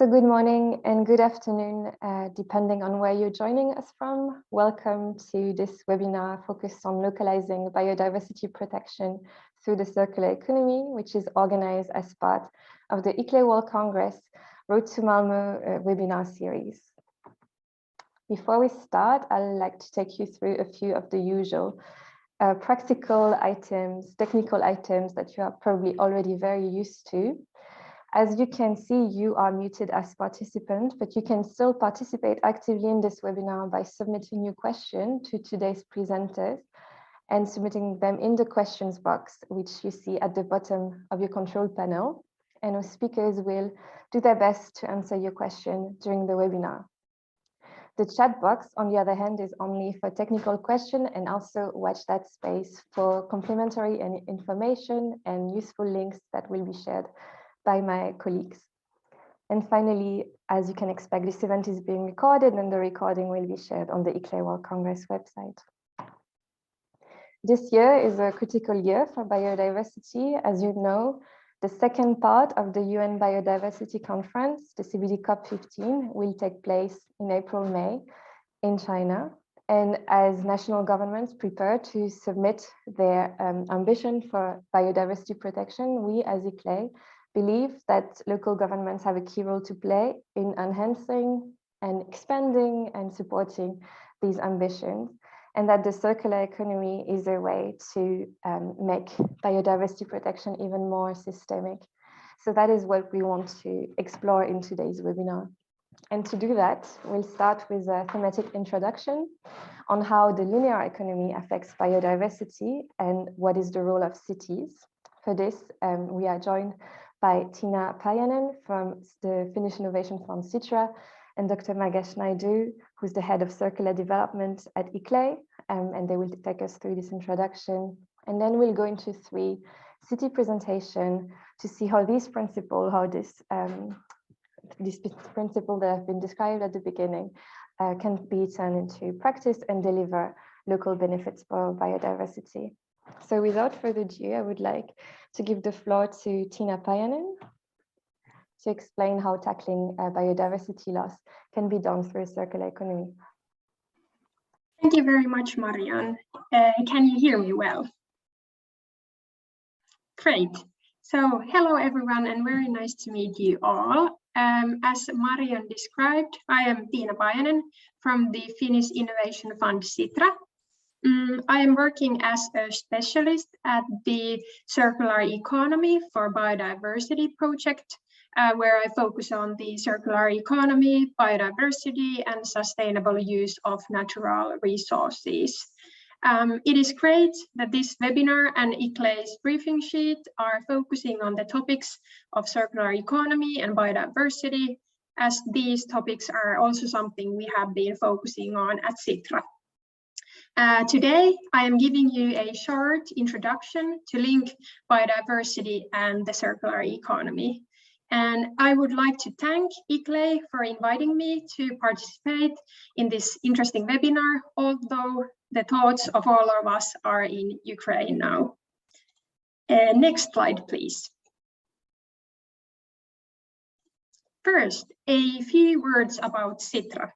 So good morning and good afternoon, depending on where you're joining us from. Welcome to this webinar focused on localizing biodiversity protection through the circular economy, which is organized as part of the ICLEI World Congress Road to Malmö webinar series. Before we start, I'd like to take you through a few of the usual practical items, technical items that you are probably already very used to. As you can see, you are muted as participant, but you can still participate actively in this webinar by submitting your question to today's presenters and submitting them in the questions box, which you see at the bottom of your control panel. And our speakers will do their best to answer your question during the webinar. The chat box, on the other hand, is only for technical questions, and also watch that space for complementary information and useful links that will be shared by my colleagues. And finally, as you can expect, this event is being recorded and the recording will be shared on the ICLEI World Congress website. This year is a critical year for biodiversity. As you know, the second part of the UN Biodiversity Conference, the CBD COP15, will take place in April-May in China. And as national governments prepare to submit their ambition for biodiversity protection, we as ICLEI believe that local governments have a key role to play in enhancing and expanding and supporting these ambitions, and that the circular economy is a way to make biodiversity protection even more systemic. So that is what we want to explore in today's webinar. And to do that, we'll start with a thematic introduction on how the linear economy affects biodiversity and what is the role of cities. For this, we are joined by Tiina Pajanen from the Finnish Innovation Fund Sitra, and Dr. Magesh Naidu, who's the head of circular development at ICLEI, and they will take us through this introduction. And then we'll go into 3 city presentation to see how this principle, this principle that have been described at the beginning can be turned into practice and deliver local benefits for biodiversity. So without further ado, I would like to give the floor to Tiina Pajanen to explain how tackling biodiversity loss can be done through a circular economy. Thank you very much, Marianne. Can you hear me well? Great. So hello, everyone, and very nice to meet you all. As Marianne described, I am Tiina Pajanen from the Finnish Innovation Fund Sitra. I am working as a specialist at the Circular Economy for Biodiversity project, where I focus on the circular economy, biodiversity, and sustainable use of natural resources. It is great that this webinar and ICLEI's briefing sheet are focusing on the topics of circular economy and biodiversity, as these topics are also something we have been focusing on at Sitra. Today, I am giving you a short introduction to link biodiversity and the circular economy. And I would like to thank ICLEI for inviting me to participate in this interesting webinar, although the thoughts of all of us are in Ukraine now. Next slide, please. First, a few words about Sitra.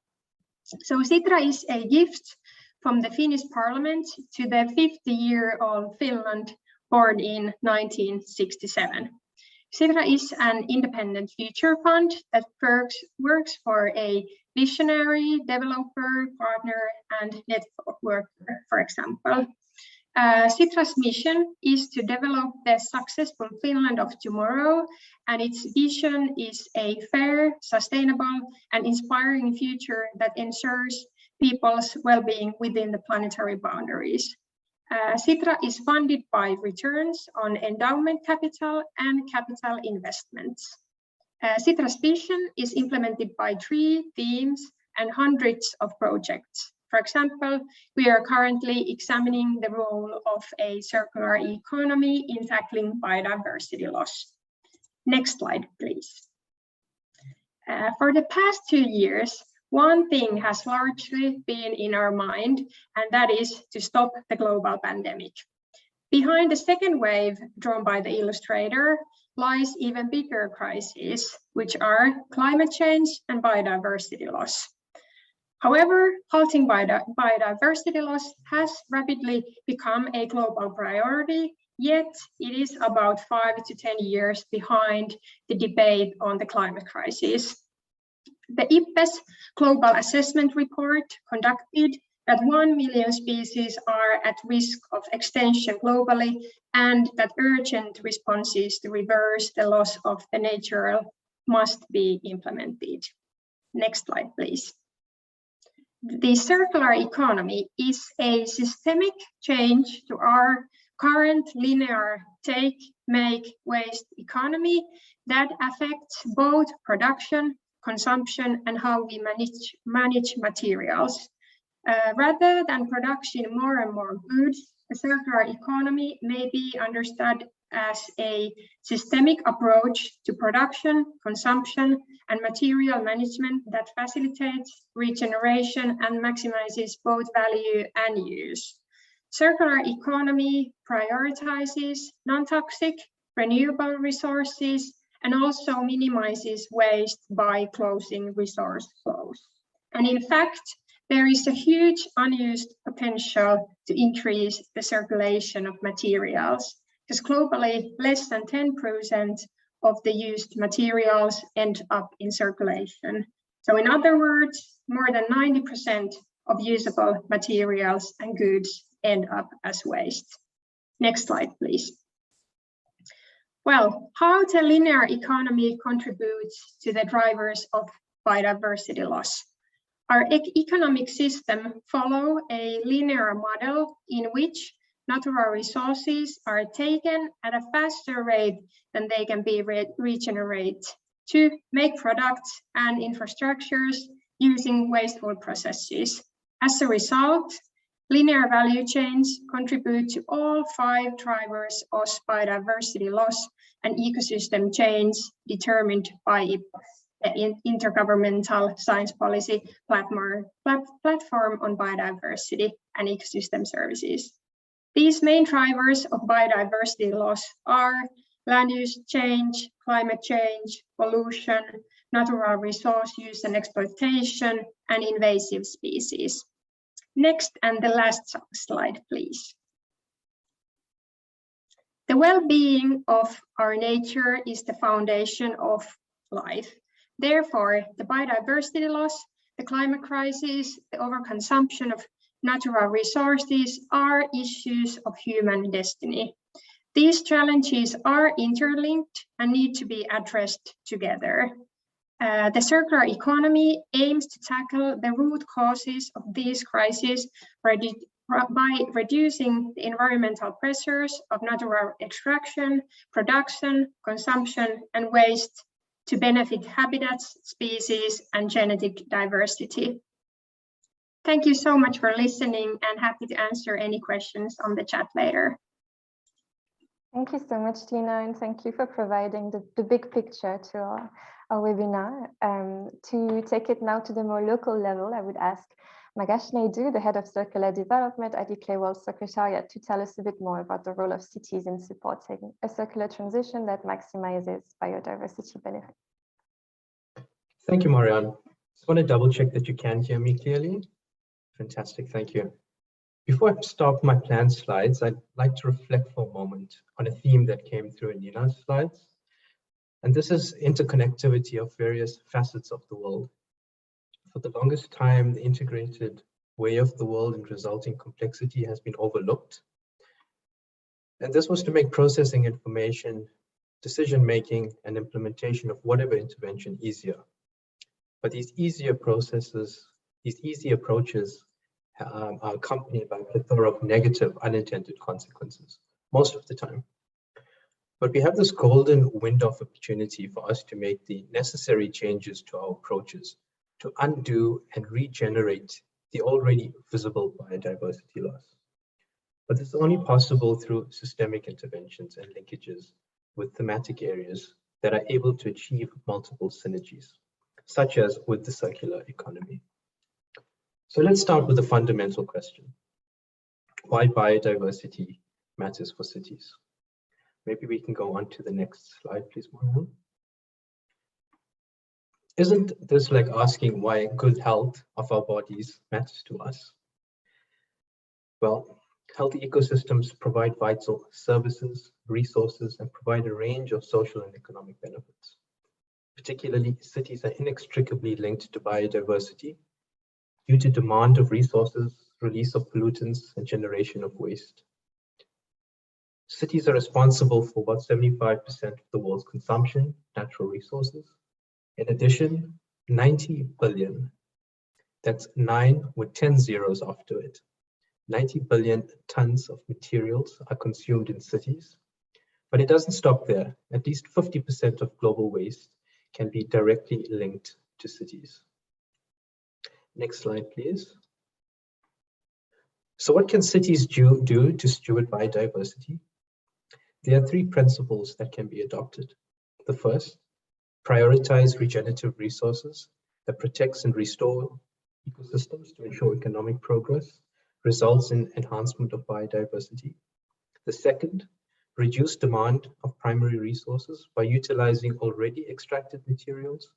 So Sitra is a gift from the Finnish Parliament to the 50-year-old Finland, born in 1967. Sitra is an independent future fund that works for a visionary, developer, partner, and networker, for example. Sitra's mission is to develop the successful Finland of tomorrow, and its vision is a fair, sustainable, and inspiring future that ensures people's well-being within the planetary boundaries. Sitra is funded by returns on endowment capital and capital investments. Sitra's vision is implemented by 3 themes and hundreds of projects. For example, we are currently examining the role of a circular economy in tackling biodiversity loss. Next slide, please. For the past 2 years, one thing has largely been in our mind, and that is to stop the global pandemic. Behind the second wave drawn by the illustrator lies even bigger crises, which are climate change and biodiversity loss. However, halting biodiversity loss has rapidly become a global priority, yet it is about 5 to 10 years behind the debate on the climate crisis. The IPBES Global Assessment Report conducted that 1 million species are at risk of extinction globally, and that urgent responses to reverse the loss of the natural must be implemented. Next slide, please. The circular economy is a systemic change to our current linear take, make, waste economy that affects both production, consumption, and how we manage materials. Rather than production more and more goods, the circular economy may be understood as a systemic approach to production, consumption, and material management that facilitates regeneration and maximizes both value and use. Circular economy prioritizes non-toxic, renewable resources, and also minimizes waste by closing resource flows. And in fact, there is a huge unused potential to increase the circulation of materials, because globally, less than 10% of the used materials end up in circulation. So in other words, more than 90% of usable materials and goods end up as waste. Next slide, please. Well, how the linear economy contributes to the drivers of biodiversity loss. Our economic system follows a linear model in which natural resources are taken at a faster rate than they can be regenerated to make products and infrastructures using wasteful processes. As a result, linear value chains contribute to all 5 drivers of biodiversity loss and ecosystem change determined by the Intergovernmental Science Policy Platform on Biodiversity and Ecosystem Services. These main drivers of biodiversity loss are land use change, climate change, pollution, natural resource use and exploitation, and invasive species. Next and the last slide, please. The well-being of our nature is the foundation of life. Therefore, the biodiversity loss, the climate crisis, the overconsumption of natural resources are issues of human destiny. These challenges are interlinked and need to be addressed together. The circular economy aims to tackle the root causes of these crises by reducing the environmental pressures of natural extraction, production, consumption, and waste to benefit habitats, species, and genetic diversity. Thank you so much for listening, and happy to answer any questions on the chat later. Thank you so much, Tina, and thank you for providing the big picture to our webinar. To take it now to the more local level, I would ask Magash Naidu, the Head of Circular Development at the World Secretariat, to tell us a bit more about the role of cities in supporting a circular transition that maximizes biodiversity benefits. Thank you, Marianne. Just want to double check that you can hear me clearly. Fantastic, thank you. Before I start my planned slides, I'd like to reflect for a moment on a theme that came through in Nina's slides. And this is interconnectivity of various facets of the world. For the longest time, the integrated way of the world and resulting complexity has been overlooked. And this was to make processing information, decision-making, and implementation of whatever intervention easier. But these easy approaches are accompanied by a plethora of negative unintended consequences, most of the time. But we have this golden window of opportunity for us to make the necessary changes to our approaches to undo and regenerate the already visible biodiversity loss. But this is only possible through systemic interventions and linkages with thematic areas that are able to achieve multiple synergies, such as with the circular economy. So let's start with the fundamental question. Why biodiversity matters for cities. Maybe we can go on to the next slide, please, Marianne. Isn't this like asking why good health of our bodies matters to us? Well, healthy ecosystems provide vital services, resources, and provide a range of social and economic benefits. Particularly, cities are inextricably linked to biodiversity due to demand of resources, release of pollutants, and generation of waste. Cities are responsible for about 75% of the world's consumption, natural resources. In addition, 90 billion, that's 9 with 10 zeros after it, 90 billion tons of materials are consumed in cities. But it doesn't stop there. At least 50% of global waste can be directly linked to cities. Next slide, please. So what can cities do to steward biodiversity? There are 3 principles that can be adopted. The first, prioritize regenerative resources that protects and restore ecosystems to ensure economic progress results in enhancement of biodiversity. The second, reduce demand of primary resources by utilizing already extracted materials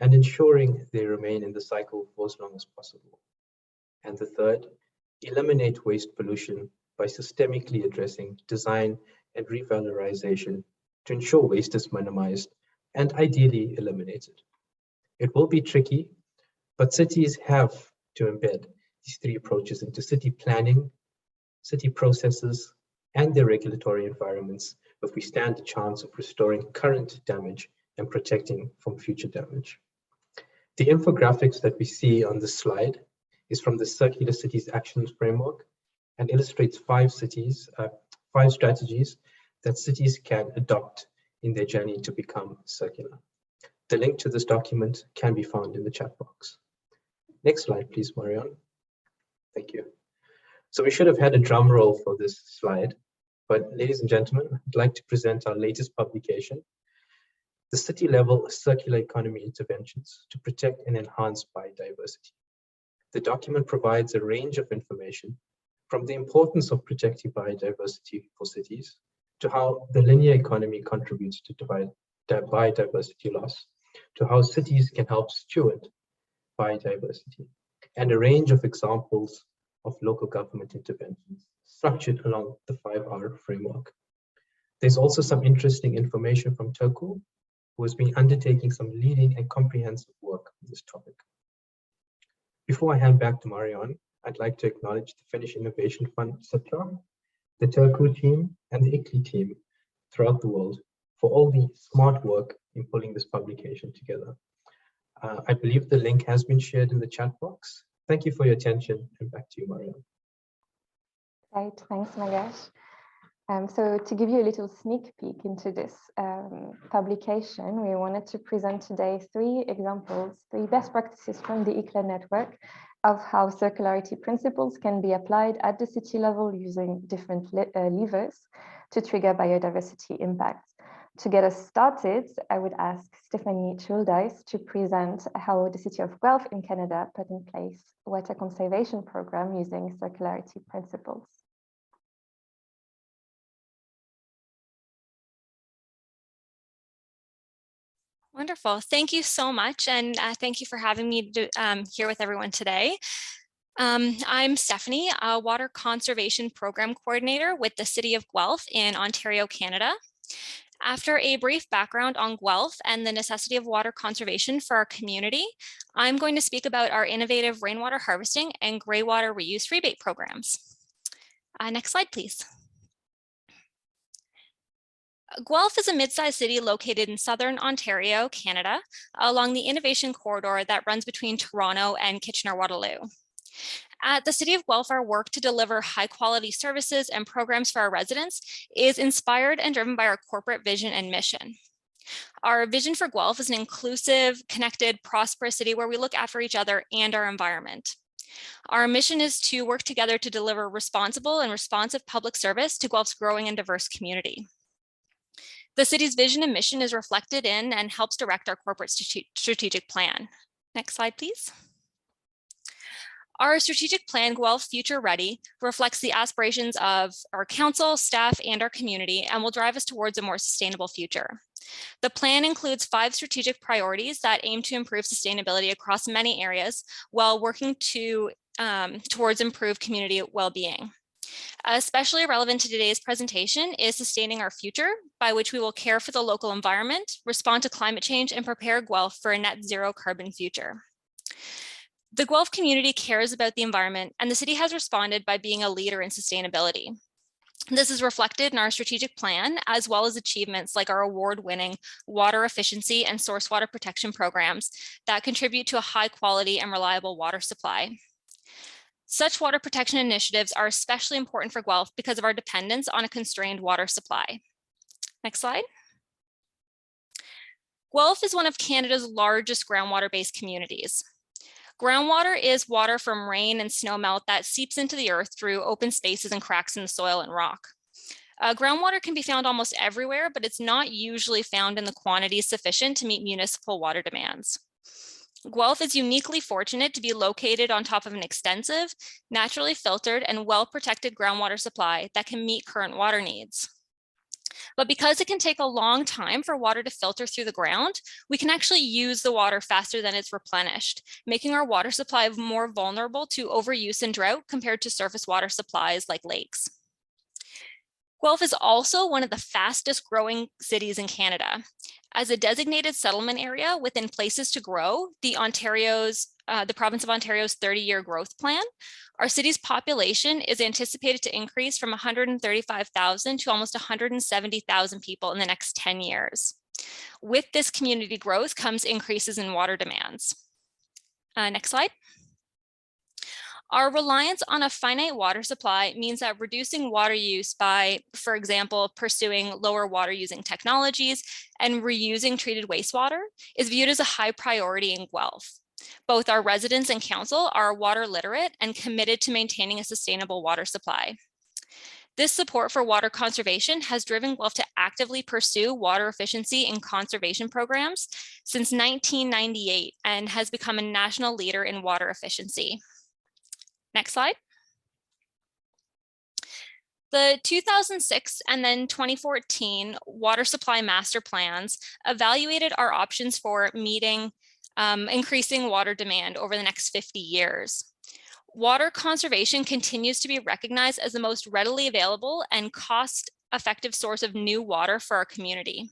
and ensuring they remain in the cycle for as long as possible. And the third, eliminate waste pollution by systemically addressing design and revalorization to ensure waste is minimized and ideally eliminated. It will be tricky, but cities have to embed these 3 approaches into city planning, city processes, and their regulatory environments if we stand a chance of restoring current damage and protecting from future damage. The infographics that we see on this slide is from the Circular Cities Actions Framework and illustrates 5 strategies that cities can adopt in their journey to become circular. The link to this document can be found in the chat box. Next slide, please, Marianne. Thank you. So we should have had a drum roll for this slide, but ladies and gentlemen, I'd like to present our latest publication, the City-Level Circular Economy Interventions to Protect and Enhance Biodiversity. The document provides a range of information from the importance of protecting biodiversity for cities to how the linear economy contributes to biodiversity loss, to how cities can help steward biodiversity, and a range of examples of local government interventions structured along the 5R framework. There's also some interesting information from Turku, who has been undertaking some leading and comprehensive work on this topic. Before I hand back to Marianne, I'd like to acknowledge the Finnish Innovation Fund, Citra, the Turku team, and the ICLI team throughout the world for all the smart work in pulling this publication together. I believe the link has been shared in the chat box. Thank you for your attention, and back to you, Marianne. Right, thanks, Magash. So to give you a little sneak peek into this publication, we wanted to present today 3 examples, 3 best practices from the ICLA network of how circularity principles can be applied at the city level using different levers to trigger biodiversity impacts. To get us started, I would ask Stephanie Chuldice to present how the city of Guelph in Canada put in place a water conservation program using circularity principles. Wonderful. Thank you so much. And thank you for having me here with everyone today. I'm Stephanie, a water conservation program coordinator with the city of Guelph in Ontario, Canada. After a brief background on Guelph and the necessity of water conservation for our community, I'm going to speak about our innovative rainwater harvesting and greywater reuse rebate programs. Next slide, please. Guelph is a mid-sized city located in southern Ontario, Canada, along the innovation corridor that runs between Toronto and Kitchener-Waterloo. At the City of Guelph, our work to deliver high-quality services and programs for our residents is inspired and driven by our corporate vision and mission. Our vision for Guelph is an inclusive, connected, prosperous city where we look after each other and our environment. Our mission is to work together to deliver responsible and responsive public service to Guelph's growing and diverse community. The city's vision and mission is reflected in and helps direct our corporate strategic plan. Next slide, please. Our strategic plan, Guelph Future Ready, reflects the aspirations of our council, staff, and our community, and will drive us towards a more sustainable future. The plan includes 5 strategic priorities that aim to improve sustainability across many areas while working towards improved community well-being. Especially relevant to today's presentation is sustaining our future, by which we will care for the local environment, respond to climate change, and prepare Guelph for a net zero carbon future. The Guelph community cares about the environment, and the city has responded by being a leader in sustainability. This is reflected in our strategic plan, as well as achievements like our award-winning water efficiency and source water protection programs that contribute to a high quality and reliable water supply. Such water protection initiatives are especially important for Guelph because of our dependence on a constrained water supply. Next slide. Guelph is one of Canada's largest groundwater-based communities. Groundwater is water from rain and snowmelt that seeps into the earth through open spaces and cracks in the soil and rock. Groundwater can be found almost everywhere, but it's not usually found in the quantities sufficient to meet municipal water demands. Guelph is uniquely fortunate to be located on top of an extensive, naturally filtered, and well-protected groundwater supply that can meet current water needs. But because it can take a long time for water to filter through the ground, we can actually use the water faster than it's replenished, making our water supply more vulnerable to overuse and drought compared to surface water supplies like lakes. Guelph is also one of the fastest growing cities in Canada. As a designated settlement area within places to grow, the province of Ontario's 30-year growth plan, our city's population is anticipated to increase from 135,000 to almost 170,000 people in the next 10 years. With this community growth comes increases in water demands. Next slide. Our reliance on a finite water supply means that reducing water use by, for example, pursuing lower water using technologies and reusing treated wastewater is viewed as a high priority in Guelph. Both our residents and council are water literate and committed to maintaining a sustainable water supply. This support for water conservation has driven Guelph to actively pursue water efficiency and conservation programs since 1998 and has become a national leader in water efficiency. Next slide. The 2006 and then 2014 water supply master plans evaluated our options for meeting increasing water demand over the next 50 years. Water conservation continues to be recognized as the most readily available and cost-effective source of new water for our community.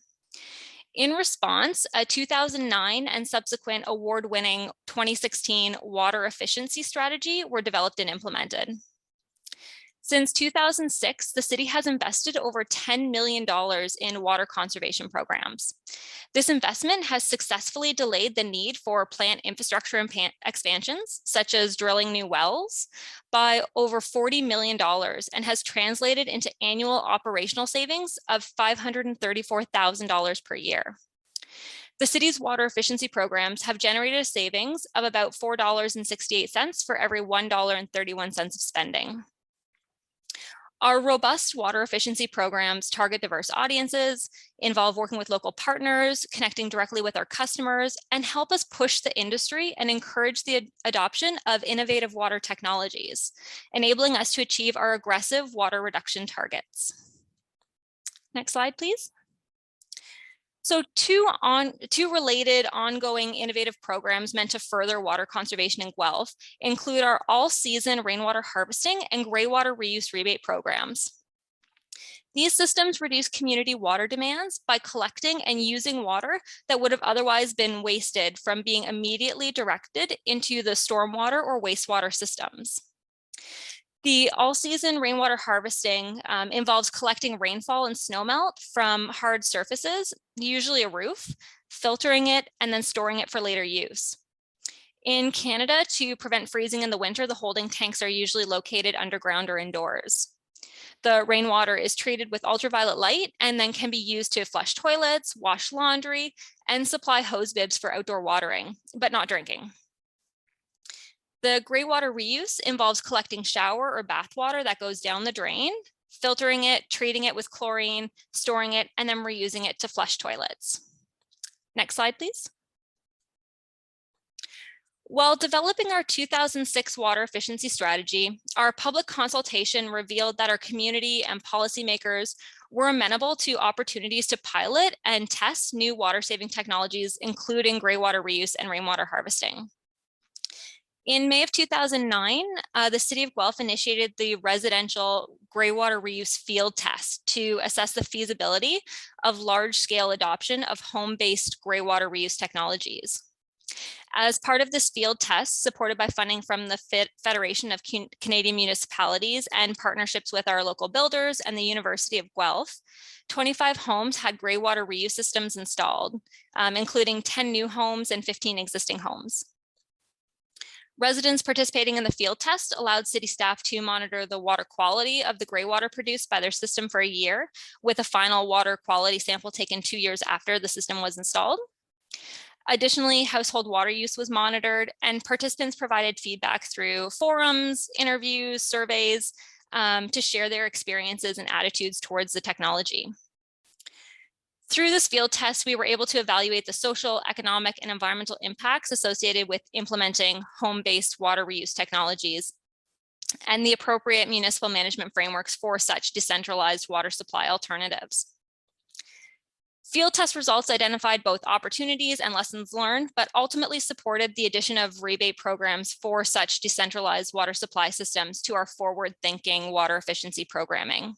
In response, a 2009 and subsequent award-winning 2016 water efficiency strategy were developed and implemented. Since 2006, the city has invested over $10 million in water conservation programs. This investment has successfully delayed the need for plant infrastructure and expansions, such as drilling new wells, by over $40 million and has translated into annual operational savings of $534,000 per year. The city's water efficiency programs have generated a savings of about $4.68 for every $1.31 of spending. Our robust water efficiency programs target diverse audiences, involve working with local partners, connecting directly with our customers, and help us push the industry and encourage the adoption of innovative water technologies, enabling us to achieve our aggressive water reduction targets. Next slide, please. So two related ongoing innovative programs meant to further water conservation in Guelph include our all-season rainwater harvesting and Greywater reuse rebate programs. These systems reduce community water demands by collecting and using water that would have otherwise been wasted from being immediately directed into the stormwater or wastewater systems. The all-season rainwater harvesting involves collecting rainfall and snowmelt from hard surfaces, usually a roof, filtering it, and then storing it for later use. In Canada, to prevent freezing in the winter, the holding tanks are usually located underground or indoors. The rainwater is treated with ultraviolet light and then can be used to flush toilets, wash laundry, and supply hose bibs for outdoor watering, but not drinking. The Greywater reuse involves collecting shower or bath water that goes down the drain, filtering it, treating it with chlorine, storing it, and then reusing it to flush toilets. Next slide, please. While developing our 2006 water efficiency strategy, our public consultation revealed that our community and policymakers were amenable to opportunities to pilot and test new water-saving technologies, including greywater reuse and rainwater harvesting. In May of 2009, the City of Guelph initiated the residential greywater reuse field test to assess the feasibility of large-scale adoption of home-based greywater reuse technologies. As part of this field test, supported by funding from the Federation of Canadian Municipalities and partnerships with our local builders and the University of Guelph, 25 homes had greywater reuse systems installed, including 10 new homes and 15 existing homes. Residents participating in the field test allowed city staff to monitor the water quality of the greywater produced by their system for a year, with a final water quality sample taken 2 years after the system was installed. Additionally, household water use was monitored, and participants provided feedback through forums, interviews, surveys to share their experiences and attitudes towards the technology. Through this field test, we were able to evaluate the social, economic, and environmental impacts associated with implementing home-based water reuse technologies and the appropriate municipal management frameworks for such decentralized water supply alternatives. Field test results identified both opportunities and lessons learned, but ultimately supported the addition of rebate programs for such decentralized water supply systems to our forward-thinking water efficiency programming.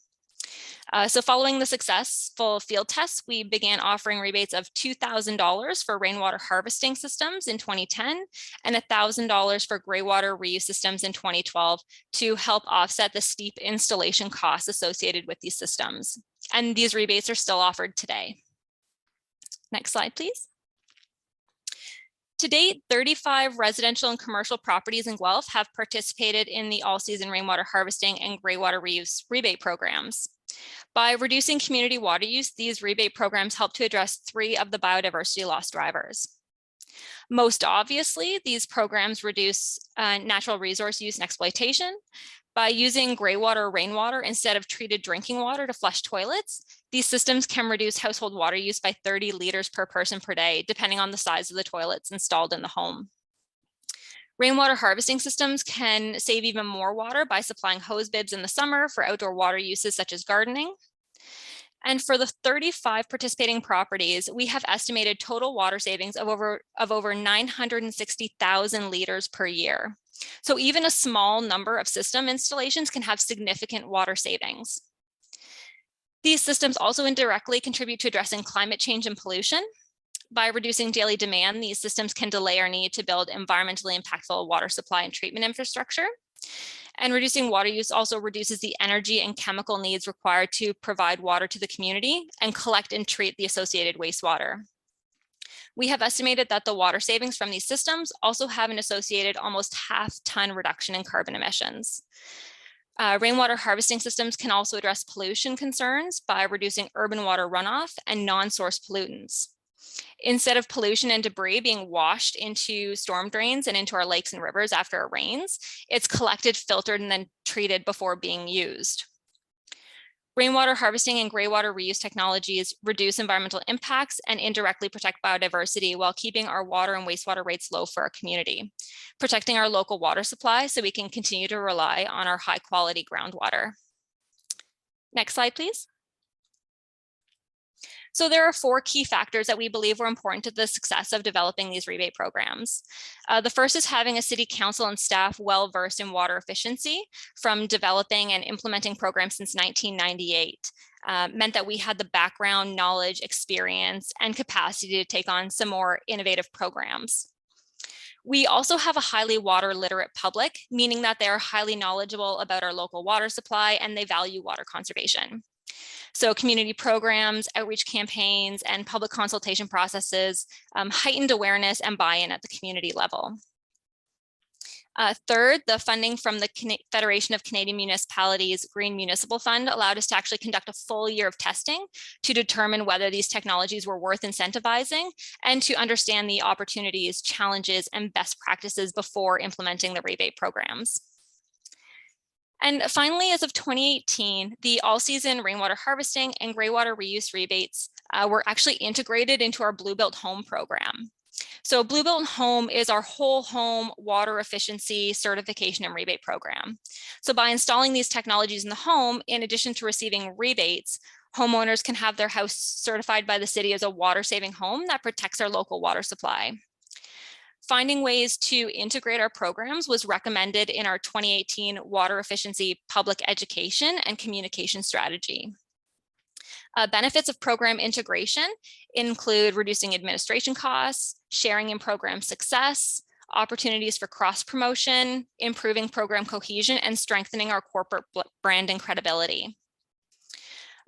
So following the successful field tests, we began offering rebates of $2,000 for rainwater harvesting systems in 2010 and $1,000 for greywater reuse systems in 2012 to help offset the steep installation costs associated with these systems. And these rebates are still offered today. Next slide, please. To date, 35 residential and commercial properties in Guelph have participated in the all-season rainwater harvesting and greywater reuse rebate programs. By reducing community water use, these rebate programs help to address 3 of the biodiversity loss drivers. Most obviously, these programs reduce natural resource use and exploitation. By using greywater or rainwater instead of treated drinking water to flush toilets, these systems can reduce household water use by 30 liters per person per day, depending on the size of the toilets installed in the home. Rainwater harvesting systems can save even more water by supplying hose bibs in the summer for outdoor water uses such as gardening. And for the 35 participating properties, we have estimated total water savings of over 960,000 liters per year. So even a small number of system installations can have significant water savings. These systems also indirectly contribute to addressing climate change and pollution. By reducing daily demand, these systems can delay our need to build environmentally impactful water supply and treatment infrastructure. And reducing water use also reduces the energy and chemical needs required to provide water to the community and collect and treat the associated wastewater. We have estimated that the water savings from these systems also have an associated almost half-ton reduction in carbon emissions. Rainwater harvesting systems can also address pollution concerns by reducing urban water runoff and non-source pollutants. Instead of pollution and debris being washed into storm drains and into our lakes and rivers after it rains, it's collected, filtered, and then treated before being used. Rainwater harvesting and greywater reuse technologies reduce environmental impacts and indirectly protect biodiversity while keeping our water and wastewater rates low for our community, protecting our local water supply so we can continue to rely on our high quality groundwater. Next slide, please. So there are 4 key factors that we believe were important to the success of developing these rebate programs. The first is having a city council and staff well-versed in water efficiency from developing and implementing programs since 1998. Meant that we had the background, knowledge, experience, and capacity to take on some more innovative programs. We also have a highly water literate public, meaning that they are highly knowledgeable about our local water supply and they value water conservation. So community programs, outreach campaigns, and public consultation processes heightened awareness and buy-in at the community level. Third, the funding from the Federation of Canadian Municipalities Green Municipal Fund allowed us to actually conduct a full year of testing to determine whether these technologies were worth incentivizing and to understand the opportunities, challenges, and best practices before implementing the rebate programs. And finally, as of 2018, the all-season rainwater harvesting and greywater reuse rebates were actually integrated into our Blue Built Home program. So Blue Built Home is our whole home water efficiency certification and rebate program. So by installing these technologies in the home, in addition to receiving rebates, homeowners can have their house certified by the city as a water saving home that protects our local water supply. Finding ways to integrate our programs was recommended in our 2018 Water Efficiency Public Education and Communication Strategy. Benefits of program integration include reducing administration costs, sharing in program success, opportunities for cross-promotion, improving program cohesion, and strengthening our corporate brand and credibility.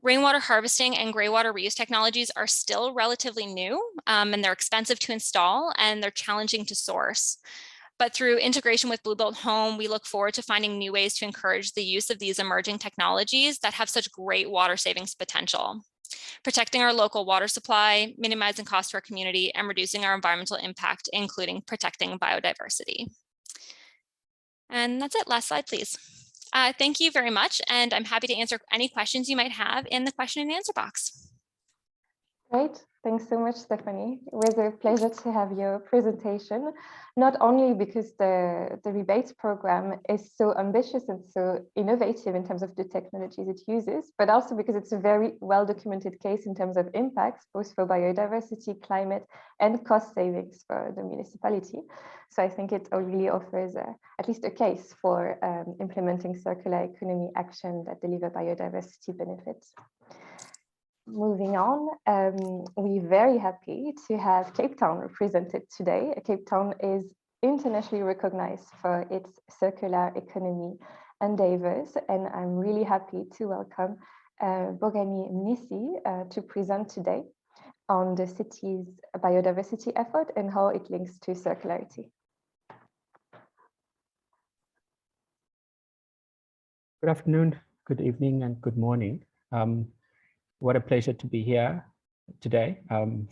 Rainwater harvesting and greywater reuse technologies are still relatively new, and they're expensive to install, and they're challenging to source. But through integration with Blue Built Home, we look forward to finding new ways to encourage the use of these emerging technologies that have such great water savings potential, protecting our local water supply, minimizing costs to our community, and reducing our environmental impact, including protecting biodiversity. And that's it. Last slide, please. Thank you very much, and I'm happy to answer any questions you might have in the question and answer box. Great. Thanks so much, Stephanie. It was a pleasure to have your presentation, not only because the rebates program is so ambitious and so innovative in terms of the technologies it uses, but also because it's a very well-documented case in terms of impacts, both for biodiversity, climate, and cost savings for the municipality. So I think it really offers at least a case for implementing circular economy action that deliver biodiversity benefits. Moving on, we're very happy to have Cape Town represented today. Cape Town is internationally recognized for its circular economy endeavors, and I'm really happy to welcome Bogani Mnisi to present today on the city's biodiversity effort and how it links to circularity. Good afternoon, good evening, and good morning. What a pleasure to be here today.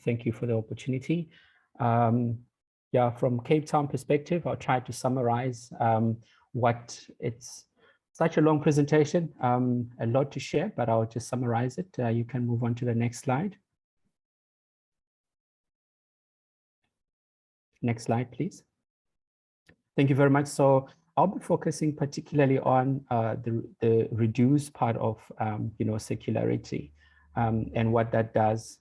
Thank you for the opportunity. Yeah, from Cape Town perspective, I'll try to summarize what it's such a long presentation, a lot to share, but I'll just summarize it. You can move on to the next slide. Next slide, please. Thank you very much. So I'll be focusing particularly on the reduce part of circularity. And what that does,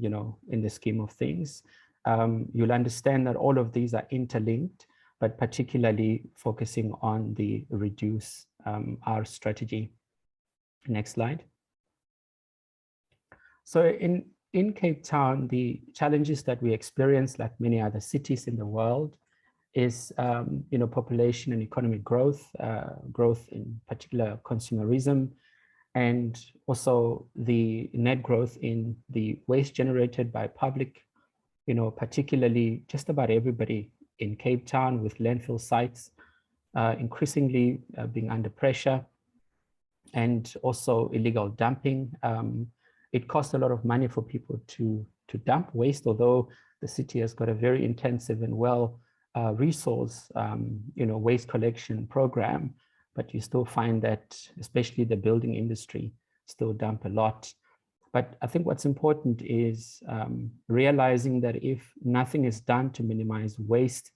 in the scheme of things. You'll understand that all of these are interlinked, but particularly focusing on the reduce our strategy. Next slide. So in Cape Town, the challenges that we experience, like many other cities in the world, is population and economic growth, growth in particular consumerism, and also the net growth in the waste generated by public, particularly just about everybody in Cape Town, with landfill sites increasingly being under pressure, and also illegal dumping. It costs a lot of money for people to dump waste, although the city has got a very intensive and well resource waste collection program. But you still find that, especially the building industry, still dump a lot. But I think what's important is realizing that if nothing is done to minimize waste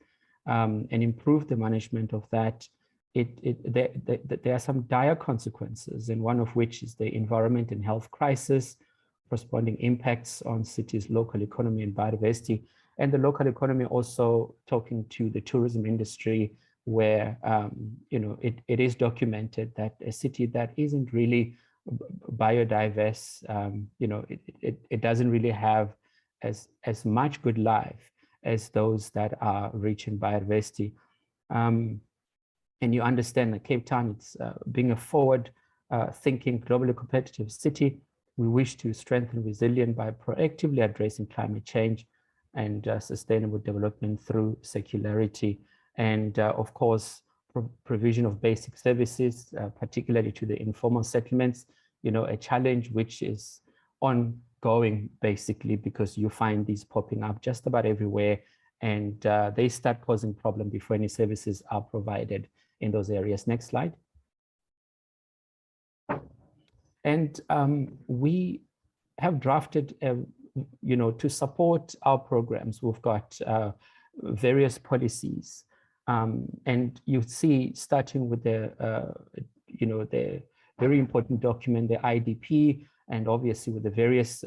and improve the management of that, there are some dire consequences, and one of which is the environment and health crisis, corresponding impacts on cities' local economy and biodiversity, and the local economy also talking to the tourism industry, where it is documented that a city that isn't really biodiverse, it doesn't really have as much good life as those that are rich in biodiversity. And you understand that Cape Town, it's being a forward thinking, globally competitive city. We wish to strengthen resilience by proactively addressing climate change and sustainable development through circularity. And of course, provision of basic services, particularly to the informal settlements, a challenge which is ongoing, basically, because you find these popping up just about everywhere, and they start causing problem before any services are provided in those areas. Next slide. And we have drafted a to support our programs, we've got various policies. And you see, starting with the very important document, the IDP, and obviously with the various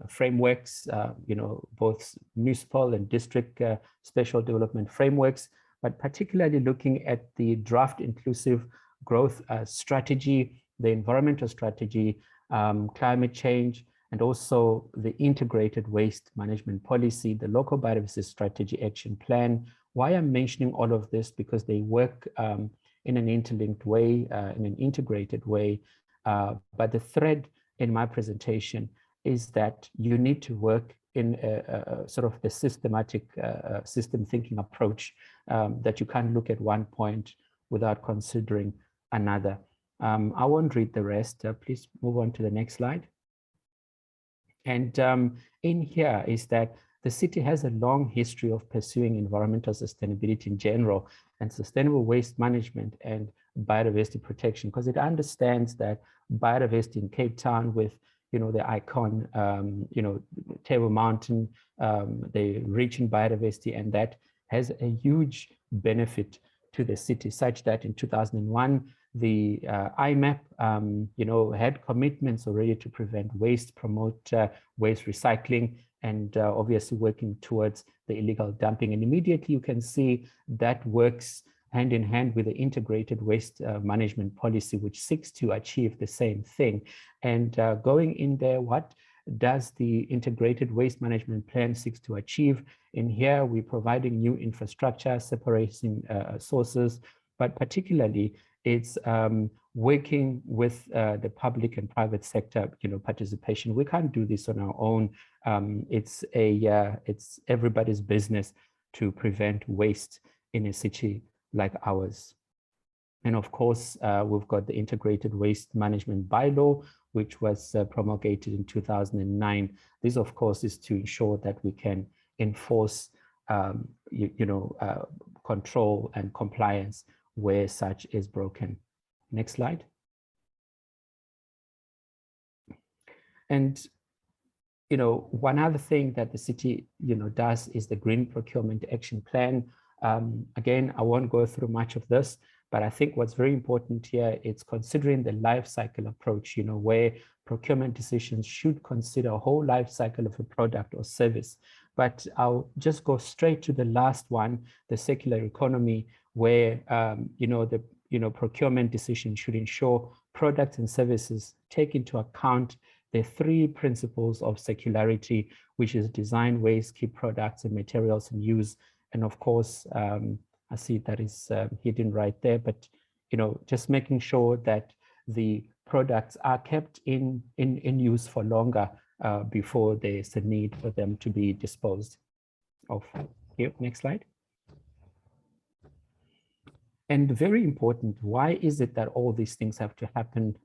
frameworks, both municipal and district special development frameworks, but particularly looking at the draft inclusive growth strategy, the environmental strategy, climate change, and also the integrated waste management policy, the local biodiversity strategy action plan. Why I'm mentioning all of this, because they work in an interlinked way, in an integrated way. But the thread in my presentation is that you need to work in a sort of a systematic system thinking approach, that you can't look at one point without considering another. I won't read the rest. Please move on to the next slide. And in here is that the city has a long history of pursuing environmental sustainability in general, and sustainable waste management and biodiversity protection, because it understands that biodiversity in Cape Town, with the icon, Table Mountain, the rich in biodiversity, and that has a huge benefit to the city, such that in 2001, the IMAP, had commitments already to prevent waste, promote waste recycling, and obviously working towards the illegal dumping. And immediately you can see that works hand in hand with the integrated waste management policy, which seeks to achieve the same thing. And going in there, what does the integrated waste management plan seeks to achieve? In here, we're providing new infrastructure, separating sources, but particularly it's working with the public and private sector, participation. We can't do this on our own. It's everybody's business to prevent waste in a city like ours. And of course, we've got the integrated waste management bylaw, which was promulgated in 2009. This, of course, is to ensure that we can enforce, control and compliance where such is broken. Next slide. And, one other thing that the city, does is the Green Procurement Action Plan. Again, I won't go through much of this, but I think what's very important here is considering the life cycle approach, where procurement decisions should consider a whole life cycle of a product or service. But I'll just go straight to the last one, the circular economy, where the procurement decision should ensure products and services take into account the three principles of circularity, which is design, waste, keep products and materials in use. And of course, I see that is hidden right there, but just making sure that the products are kept in use for longer before there's a need for them to be disposed of. Here, next slide. And very important, why is it that all these things have to happen?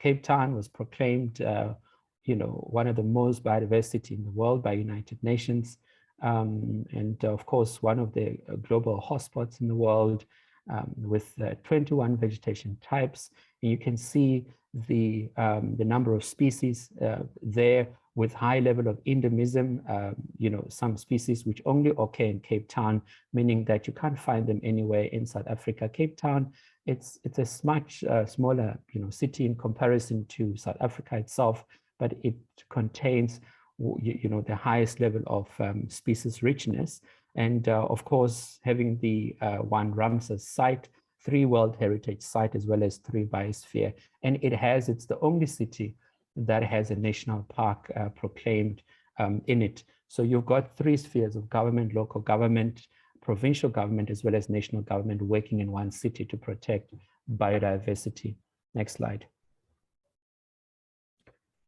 Cape Town was proclaimed, one of the most biodiversity in the world by United Nations. And of course, one of the global hotspots in the world, with 21 vegetation types. And you can see the number of species there with high level of endemism, some species which only occur in Cape Town, meaning that you can't find them anywhere in South Africa. Cape Town, it's a much smaller city in comparison to South Africa itself, but it contains the highest level of species richness. And of course, having the one Ramsar site, 3 World Heritage Site, as well as 3 Biosphere. And it's the only city that has a national park proclaimed in it. So you've got 3 spheres of government, local government, provincial government, as well as national government working in one city to protect biodiversity. Next slide.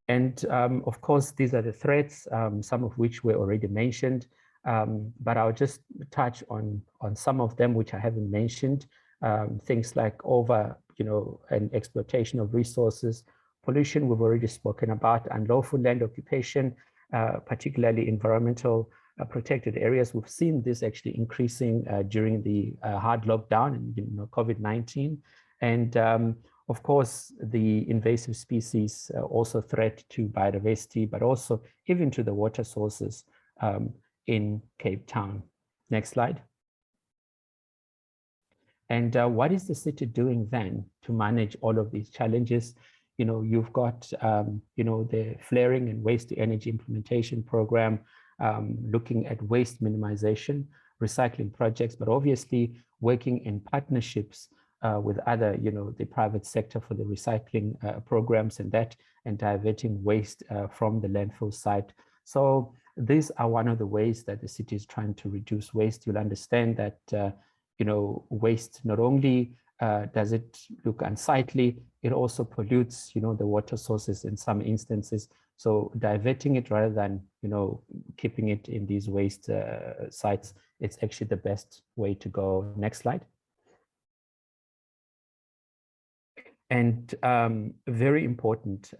And of course, these are the threats, some of which were already mentioned, but I'll just touch on some of them which I haven't mentioned. Things like and exploitation of resources, pollution we've already spoken about, unlawful land occupation, particularly environmental protected areas. We've seen this actually increasing during the hard lockdown and COVID-19. And Of course, the invasive species also threat to biodiversity, but also even to the water sources in Cape Town. Next slide. And what is the city doing then to manage all of these challenges? You've got, the flaring and waste to energy implementation program, looking at waste minimization, recycling projects, but obviously working in partnerships with other, the private sector for the recycling programs and diverting waste from the landfill site. So these are one of the ways that the city is trying to reduce waste. You'll understand that, waste not only does it look unsightly, it also pollutes, the water sources in some instances. So diverting it rather than, keeping it in these waste sites, it's actually the best way to go. Next slide. And very important,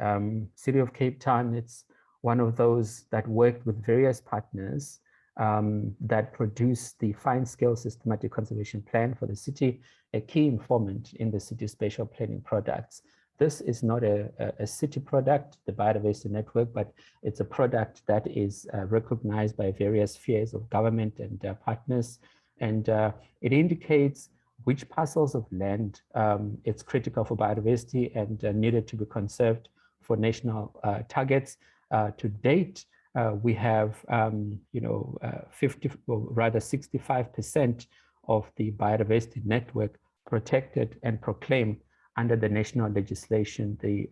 City of Cape Town, it's one of those that worked with various partners that produced the fine-scale systematic conservation plan for the city, a key informant in the city spatial planning products. This is not a city product, the Biodiversity Network, but it's a product that is recognized by various spheres of government and partners. And it indicates which parcels of land it's critical for biodiversity and needed to be conserved for national targets. To date, we have 65% of the biodiversity network protected and proclaimed under the national legislation, the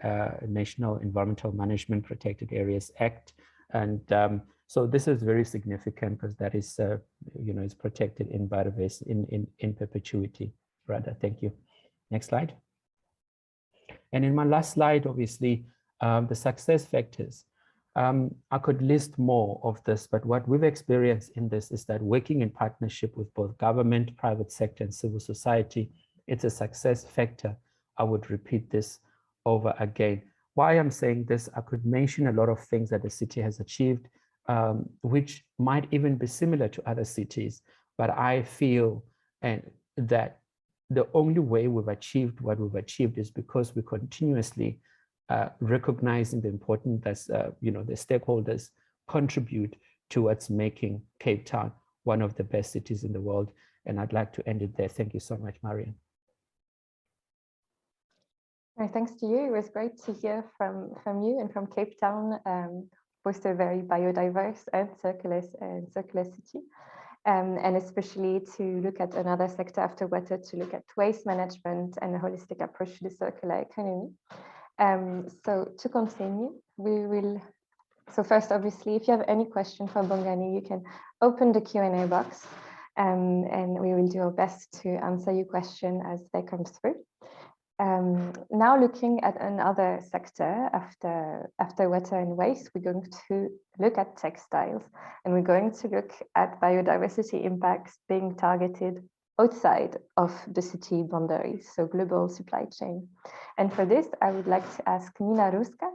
National Environmental Management Protected Areas Act. And so this is very significant because that is, is protected in biodiversity in perpetuity, rather. Thank you. Next slide. And in my last slide, obviously, the success factors. I could list more of this, but what we've experienced in this is that working in partnership with both government, private sector, and civil society, it's a success factor. I would repeat this over again. Why I'm saying this, I could mention a lot of things that the city has achieved, which might even be similar to other cities, but I feel that the only way we've achieved what we've achieved is because we continuously recognizing the importance that the stakeholders contribute towards making Cape Town one of the best cities in the world. And I'd like to end it there. Thank you so much, Marian. Thanks to you. It was great to hear from you and from Cape Town, both a very biodiverse and circular city. And especially to look at another sector after water, to look at waste management and a holistic approach to the circular economy. So to continue, so first, obviously, if you have any question for Bongani, you can open the Q&A box and we will do our best to answer your question as they come through. Now looking at another sector after water and waste, we're going to look at textiles, and we're going to look at biodiversity impacts being targeted outside of the city boundaries, so global supply chain. And for this, I would like to ask Nina Ruska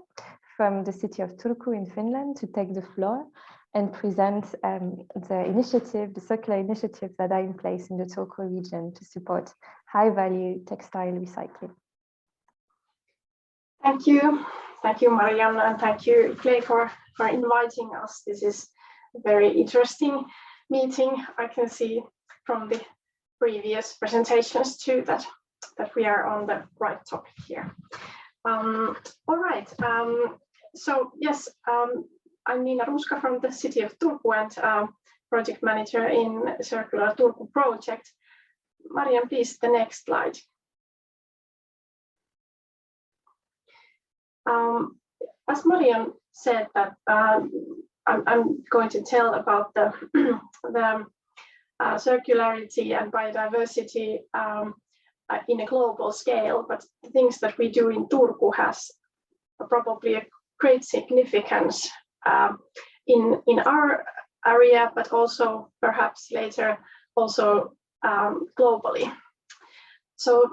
from the city of Turku in Finland to take the floor and present the circular initiatives that are in place in the Turku region to support high-value textile recycling. Thank you, Marianne, and thank you, Clay, for inviting us. This is a very interesting meeting. I can see from the previous presentations too that we are on the right topic here. All right. So yes, I'm Nina Ruska from the city of Turku and project manager in Circular Turku project. Marianne, please, the next slide. As Marianne said, that I'm going to tell about the circularity and biodiversity in a global scale, but the things that we do in Turku has probably a great significance in our area, but also perhaps later also globally. So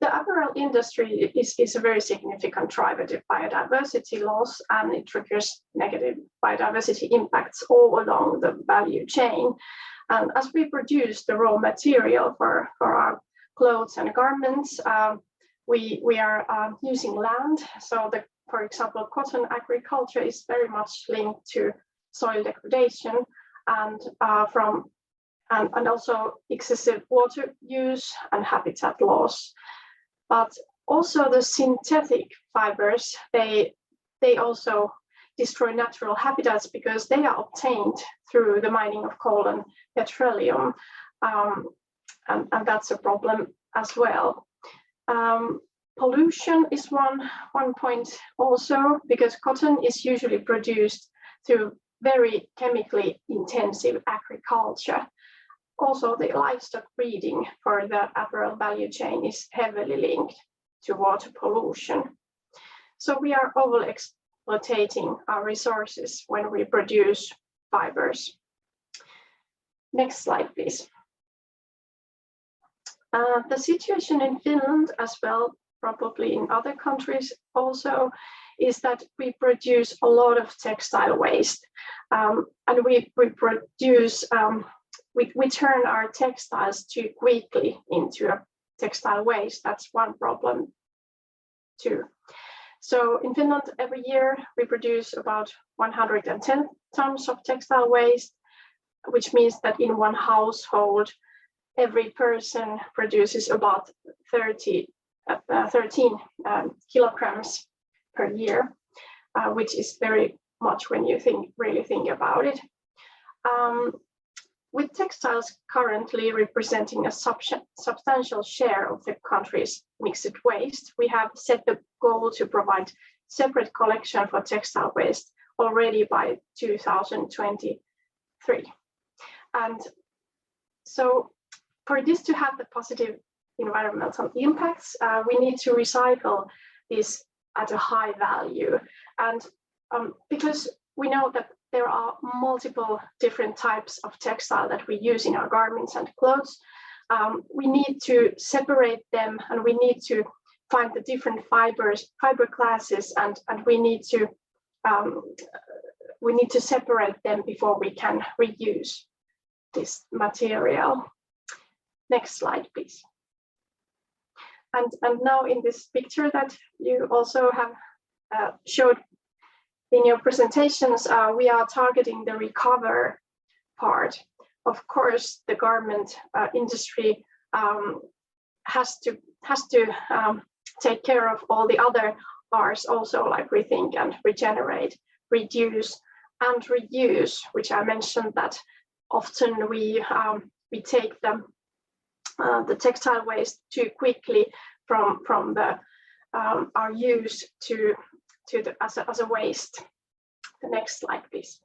the apparel industry is a very significant driver to biodiversity loss, and it triggers negative biodiversity impacts all along the value chain. And as we produce the raw material for our clothes and garments, we are using land. So for example, cotton agriculture is very much linked to soil degradation and also excessive water use and habitat loss. But also the synthetic fibers, they also destroy natural habitats because they are obtained through the mining of coal and petroleum, and that's a problem as well. Pollution is one point also, because cotton is usually produced through very chemically intensive agriculture. Also, the livestock breeding for the apparel value chain is heavily linked to water pollution. So we are overexploiting our resources when we produce fibers. Next slide, please. The situation in Finland as well, probably in other countries also, is that we produce a lot of textile waste, and we turn our textiles too quickly into a textile waste. That's one problem too. So in Finland, every year we produce about 110 tons of textile waste, which means that in one household, every person produces about 13 kilograms per year, which is very much when you really think about it. With textiles currently representing a substantial share of the country's mixed waste, we have set the goal to provide separate collection for textile waste already by 2023. And so for this to have the positive environmental impacts, we need to recycle this at a high value. And because we know that there are multiple different types of textile that we use in our garments and clothes, we need to separate them, and we need to find the different fiber classes, and we need to separate them before we can reuse this material. Next slide, please. And now in this picture that you also have showed in your presentations, we are targeting the recover part. Of course, the garment industry has to take care of all the other R's also, like rethink and regenerate, reduce and reuse, which I mentioned that often we take the textile waste too quickly from our use to as a waste. The next slide, please.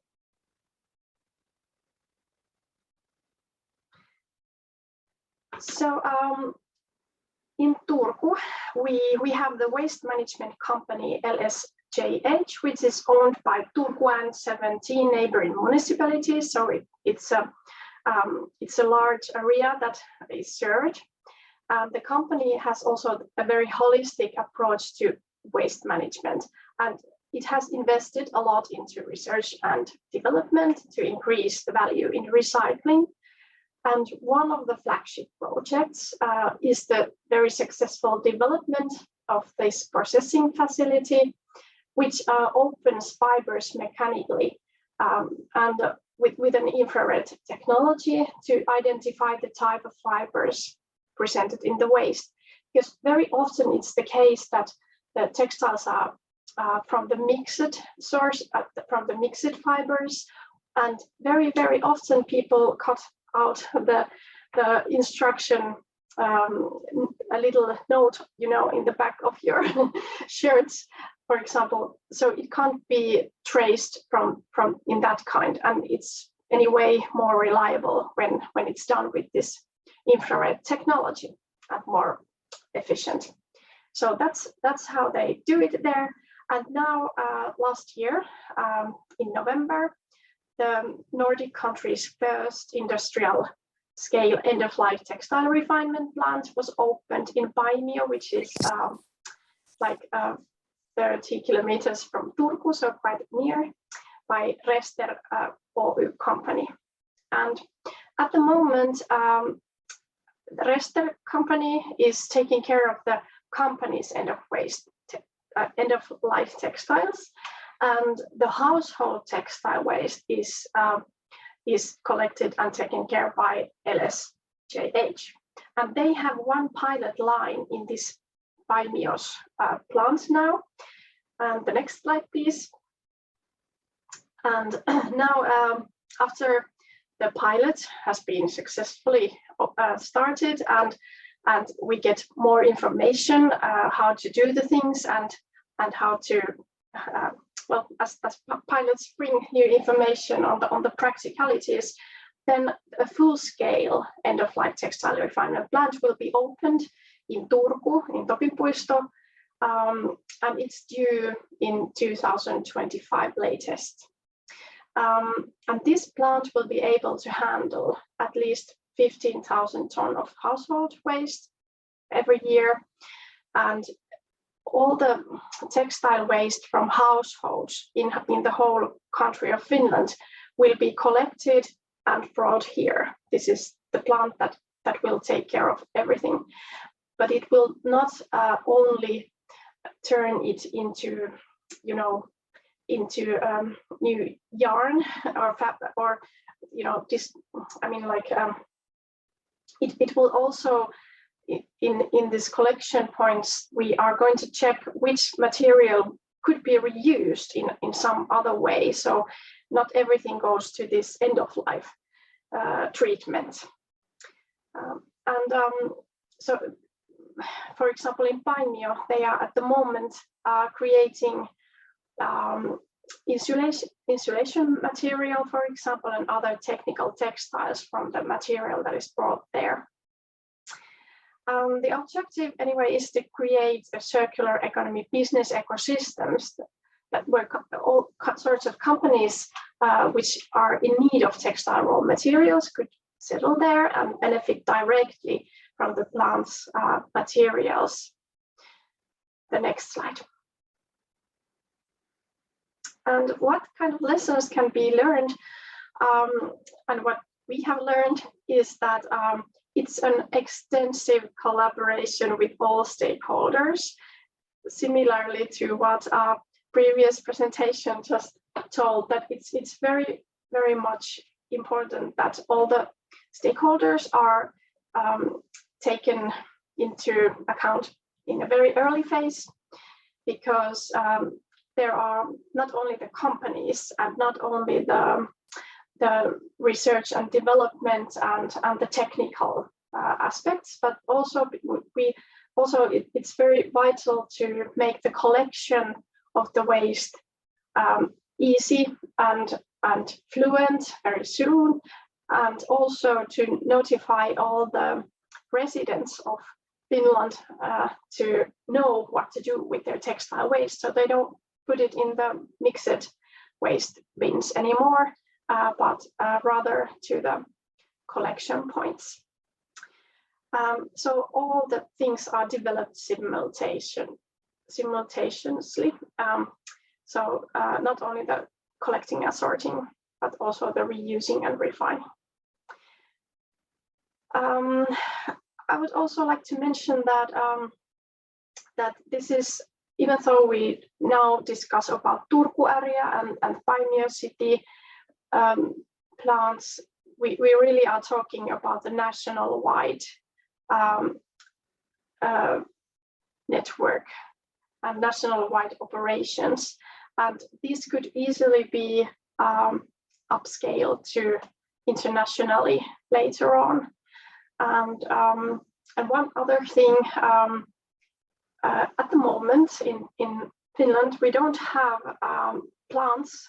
So in Turku, we have the waste management company LSJH, which is owned by Turku and 17 neighboring municipalities. So it's a large area that is served. The company has also a very holistic approach to waste management, and it has invested a lot into research and development to increase the value in recycling. And one of the flagship projects is the very successful development of this processing facility, which opens fibers mechanically and with an infrared technology to identify the type of fibers presented in the waste. Because very often it's the case that the textiles are from the mixed source, from the mixed fibers, and very, very often people cut out the instruction, a little note, in the back of your shirts, for example. So it can't be traced from in that kind, and it's anyway more reliable when it's done with this infrared technology and more efficient. So that's how they do it there. And now last year in November, the Nordic country's first industrial scale end-of-life textile refinement plant was opened in Paimio, which is like 30 kilometers from Turku, so quite near, by Rester Oy company. And at the moment, the Rester company is taking care of the companies' end of life textiles, and the household textile waste is collected and taken care by LSJH. And they have one pilot line in this Paimio's plant now. And the next slide, please. And now, after the pilot has been successfully started, and we get more information how to do the things and how to well, as pilots bring new information on the practicalities, then a full-scale end-of-life textile refinement plant will be opened in Turku, in Topipuisto, and it's due in 2025 latest. And this plant will be able to handle at least 15,000 tons of household waste every year, and all the textile waste from households in the whole country of Finland will be collected and brought here. This is the plant that will take care of everything, but it will not only turn it into, you know, into new yarn or fabric, or, you know, this, I mean, like it will also, in this collection points, we are going to check which material could be reused in some other way. So not everything goes to this end of life treatment. So, for example, in Paimio, they are at the moment creating insulation material, for example, and other technical textiles from the material that is brought there. The objective, anyway, is to create a circular economy business ecosystems that where all sorts of companies which are in need of textile raw materials could settle there and benefit directly from the plant's materials. The next slide. And what kind of lessons can be learned, and what we have learned is that it's an extensive collaboration with all stakeholders, similarly to what our previous presentation just told, that it's very, very much important that all the stakeholders are taken into account in a very early phase, because there are not only the companies and not only the research and development and the technical aspects, but also it's very vital to make the collection of the waste easy and fluent very soon, and also to notify all the residents of Finland to know what to do with their textile waste, so they don't put it in the mixed waste bins anymore, but rather to the collection points. So all the things are developed simultaneously. So not only the collecting and sorting, but also the reusing and refining. I would also like to mention that that this is, even though we now discuss about Turku area and Paimio city plants, we really are talking about the national-wide network and national-wide operations, and this could easily be upscaled to internationally later on. And one other thing, at the moment in Finland, we don't have plants,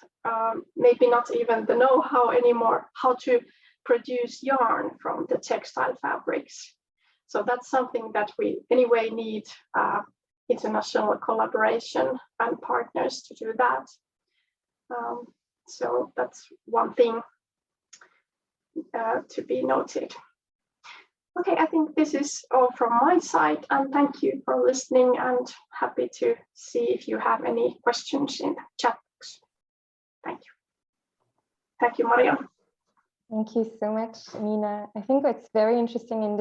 maybe not even the know-how anymore, how to produce yarn from the textile fabrics. So that's something that we anyway need international collaboration and partners to do that. So that's one thing to be noted. Okay, I think this is all from my side, and thank you for listening, and happy to see if you have any questions in the chat box. Thank you. Thank you, Marianne. Thank you so much, Nina. I think what's very interesting in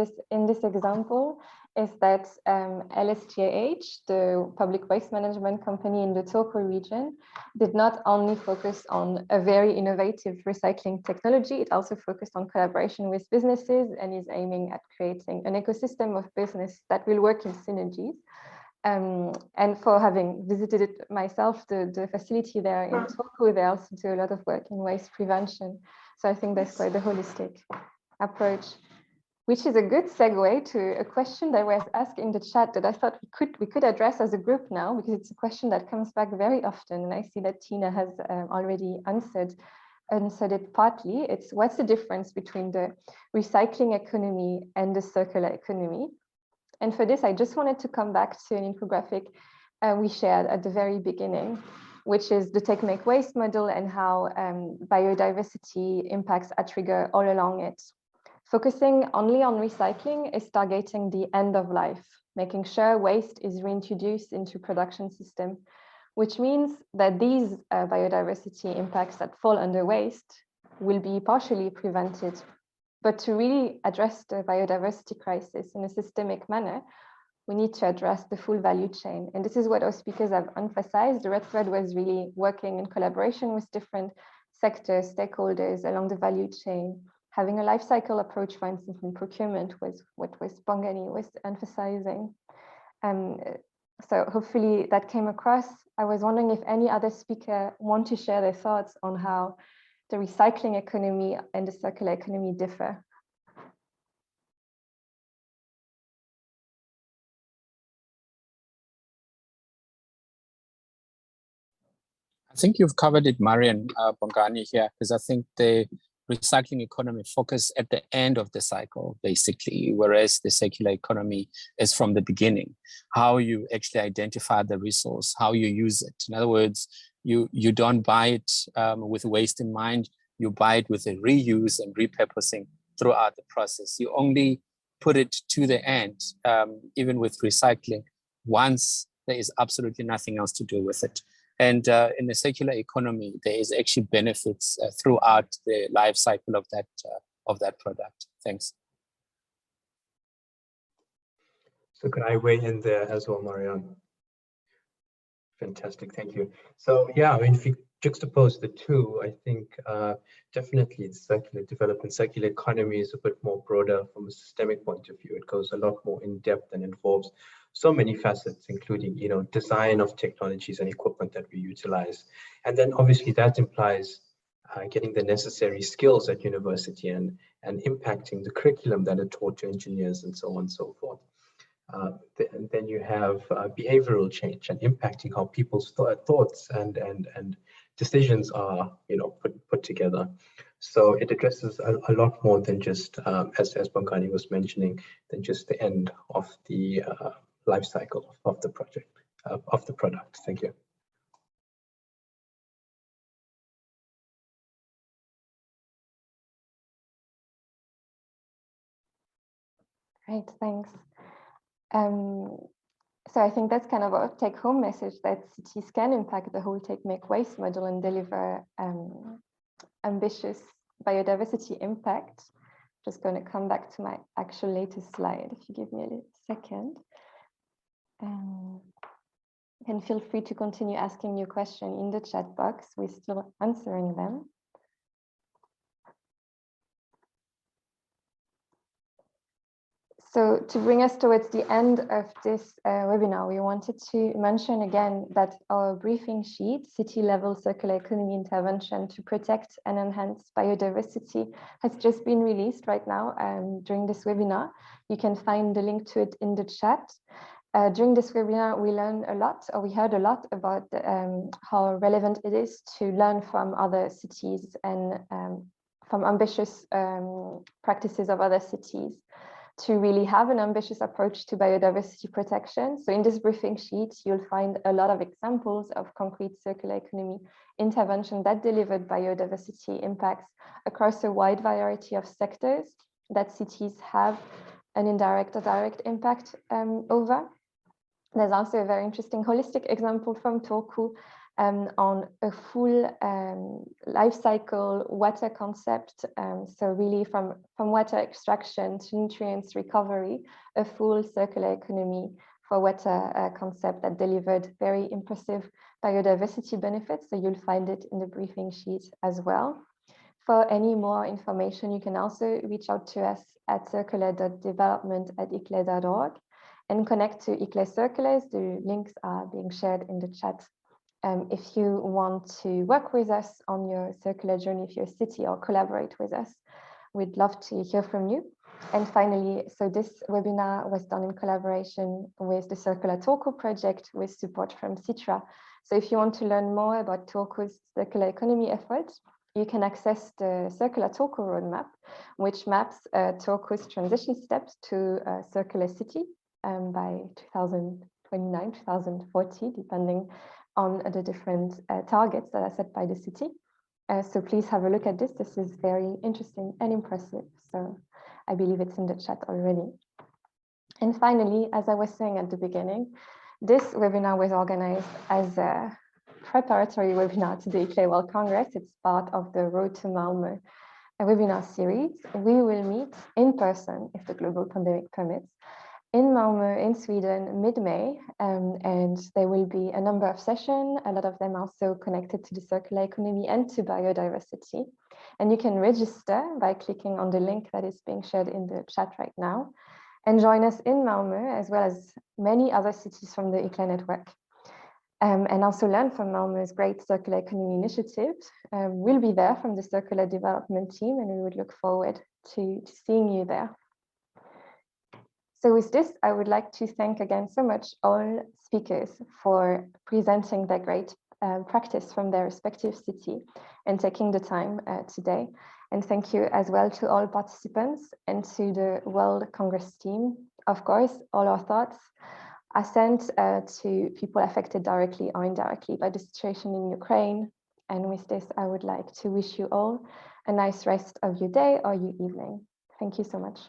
this example is that LSJH, the public waste management company in the Turku region, did not only focus on a very innovative recycling technology, it also focused on collaboration with businesses and is aiming at creating an ecosystem of business that will work in synergies. And for having visited it myself, the facility there in Turku, they also do a lot of work in waste prevention. So I think that's quite the holistic approach, which is a good segue to a question that was asked in the chat that I thought we could address as a group now, because it's a question that comes back very often. And I see that Tina has already answered it partly. It's what's the difference between the recycling economy and the circular economy? And for this, I just wanted to come back to an infographic we shared at the very beginning, which is the take, make, waste model and how biodiversity impacts a trigger all along it. Focusing only on recycling is targeting the end of life, making sure waste is reintroduced into production system, which means that these biodiversity impacts that fall under waste will be partially prevented. But to really address the biodiversity crisis in a systemic manner, we need to address the full value chain. And this is what our speakers have emphasized. The Red Thread was really working in collaboration with different sectors, stakeholders along the value chain. Having a life cycle approach, for instance, in procurement was what Bongani was emphasizing. So hopefully that came across. I was wondering if any other speaker want to share their thoughts on how the recycling economy and the circular economy differ. I think you've covered it, Marian Bongani here, because I think the recycling economy focus at the end of the cycle, basically, whereas the circular economy is from the beginning, how you actually identify the resource, how you use it. In other words, you don't buy it with waste in mind, you buy it with a reuse and repurposing throughout the process. You only put it to the end, even with recycling, once there is absolutely nothing else to do with it. And in the circular economy, there is actually benefits throughout the life cycle of that product. Thanks. So could I weigh in there as well, Marianne? Fantastic, thank you. So yeah, I mean, if you juxtapose the two, I think definitely it's circular development, circular economy is a bit more broader from a systemic point of view. It goes a lot more in depth and involves so many facets, including, you know, design of technologies and equipment that we utilize. And then obviously that implies getting the necessary skills at university and impacting the curriculum that are taught to engineers and so on and so forth. Then you have behavioral change and impacting how people's thoughts and decisions are, you know, put together. So it addresses a lot more than just, as Bongani was mentioning, than just the end of the life cycle of the project, of the product. Thank you. Great, thanks. So I think that's kind of a take-home message, that cities can impact the whole take-make-waste model and deliver ambitious biodiversity impact. Just going to come back to my actual latest slide, if you give me a second. And feel free to continue asking your question in the chat box. We're still answering them. So to bring us towards the end of this webinar, we wanted to mention again that our briefing sheet, City Level Circular Economy Intervention to Protect and Enhance Biodiversity, has just been released right now during this webinar. You can find the link to it in the chat. During this webinar, we learned a lot, or we heard a lot about how relevant it is to learn from other cities and from ambitious practices of other cities, to really have an ambitious approach to biodiversity protection. So in this briefing sheet, you'll find a lot of examples of concrete circular economy intervention that delivered biodiversity impacts across a wide variety of sectors that cities have an indirect or direct impact over. There's also a very interesting holistic example from Turku on a full life cycle water concept. So really from water extraction to nutrients recovery, a full circular economy for water concept that delivered very impressive biodiversity benefits. So you'll find it in the briefing sheet as well. For any more information, you can also reach out to us at circular.development@icle.org and connect to ICLE Circulars. The links are being shared in the chat. If you want to work with us on your circular journey of your city or collaborate with us, we'd love to hear from you. And finally, so this webinar was done in collaboration with the Circular Turku project with support from Citra. So if you want to learn more about Turku's circular economy efforts, you can access the Circular Turku roadmap, which maps Turku's transition steps to a circular city by 2029, 2040, depending on the different targets that are set by the city. So please have a look at this. This is very interesting and impressive. So I believe it's in the chat already. And finally, as I was saying at the beginning, this webinar was organized as a preparatory webinar to the ICLE World Congress. It's part of the Road to Malmö webinar series. We will meet in person, if the global pandemic permits, in Malmö, in Sweden, mid-May, and there will be a number of sessions, a lot of them also connected to the circular economy and to biodiversity. And you can register by clicking on the link that is being shared in the chat right now, and join us in Malmö, as well as many other cities from the ICLE network. And also learn from Malmö's great circular economy initiatives. We'll be there from the circular development team, and we would look forward to seeing you there. So with this, I would like to thank again so much all speakers for presenting their great practice from their respective city and taking the time today. And thank you as well to all participants and to the World Congress team. Of course, all our thoughts are sent to people affected directly or indirectly by the situation in Ukraine. And with this, I would like to wish you all a nice rest of your day or your evening. Thank you so much.